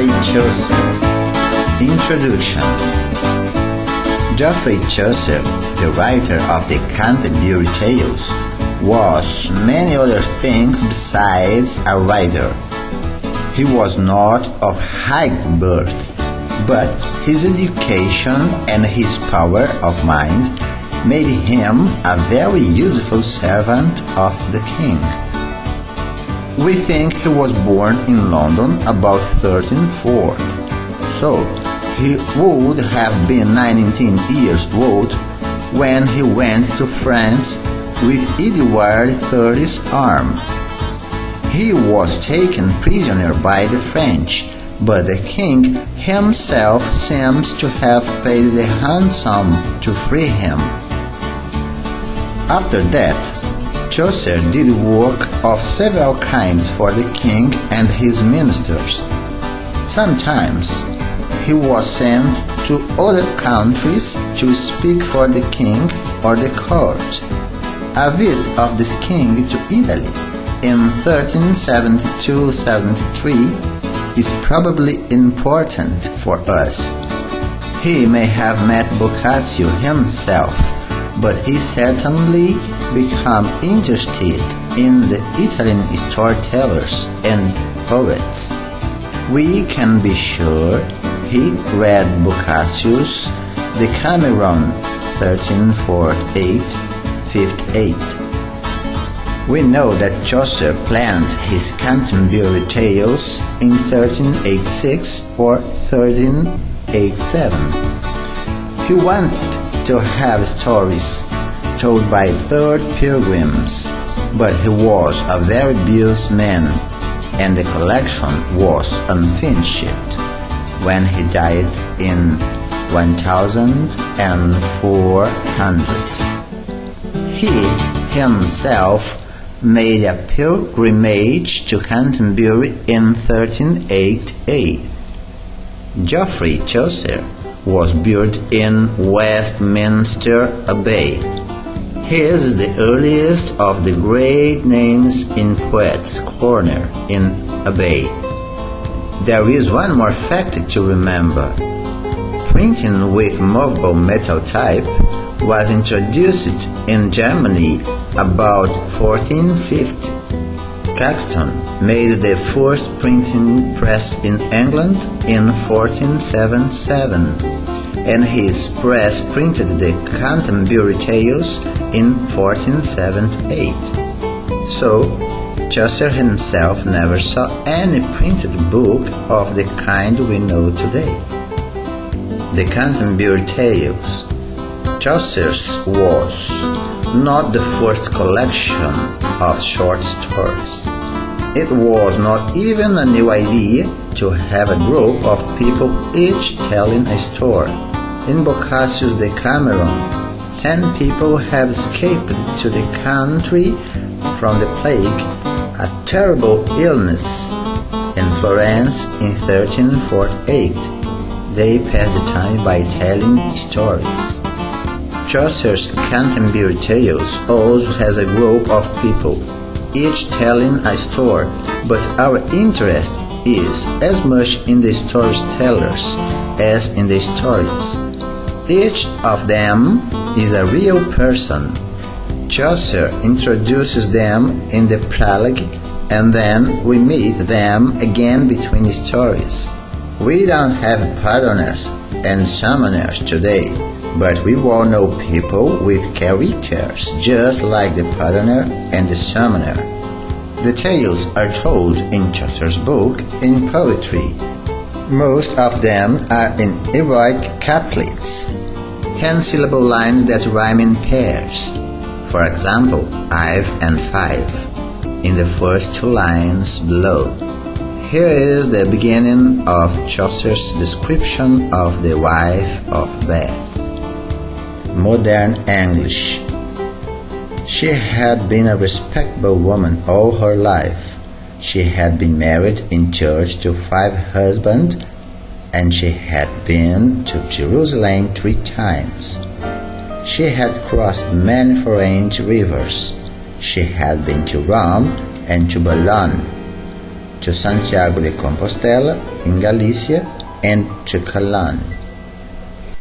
Geoffrey Chaucer. Introduction. Geoffrey Chaucer, the writer of the Canterbury Tales, was many other things besides a writer. He was not of high birth, but his education and his power of mind made him a very useful servant of the king. We think he was born in London about 1340, so he would have been 19 years old when he went to France with Edward III's army. He was taken prisoner by the French, but the king himself seems to have paid the ransom to free him. After that, Chaucer did work of several kinds for the king and his ministers. Sometimes he was sent to other countries to speak for the king or the court. A visit of this king to Italy in 1372-73 is probably important for us. He may have met Boccaccio himself, but he certainly became interested in the Italian storytellers and poets. We can be sure he read Boccaccio's Decameron 1348-58. We know that Chaucer planned his Canterbury Tales in 1386 or 1387. He wanted to have stories told by third pilgrims, but he was a very busy man, and the collection was unfinished when he died in 1400. He himself made a pilgrimage to Canterbury in 1388. Geoffrey Chaucer was buried in Westminster Abbey. His is the earliest of the great names in Poets' Corner in Abbey. There is one more fact to remember. Printing with movable metal type was introduced in Germany about 1450. Caxton made the first printing press in England in 1477, and his press printed the Canterbury Tales in 1478. So, Chaucer himself never saw any printed book of the kind we know today. The Canterbury Tales. Chaucer's was not the first collection of short stories. It was not even a new idea to have a group of people each telling a story. In Boccaccio's Decameron, 10 people have escaped to the country from the plague, a terrible illness, in Florence in 1348. They passed the time by telling stories. Chaucer's Canterbury Tales also has a group of people, each telling a story, but our interest is as much in the storytellers as in the stories. Each of them is a real person. Chaucer introduces them in the prologue, and then we meet them again between stories. We don't have pardoner's and summoners today, but we all know people with characters just like the pardoner and the summoner. The tales are told in Chaucer's book in poetry. Most of them are in heroic couplets, 10-syllable lines that rhyme in pairs. For example, 5 and 5, in the first 2 lines below. Here is the beginning of Chaucer's description of the wife of Bath. Modern English. She had been a respectable woman all her life. She had been married in church to 5 husbands, and she had been to Jerusalem 3 times. She had crossed many foreign rivers. She had been to Rome and to Boulogne. to Santiago de Compostela in Galicia and to Calan.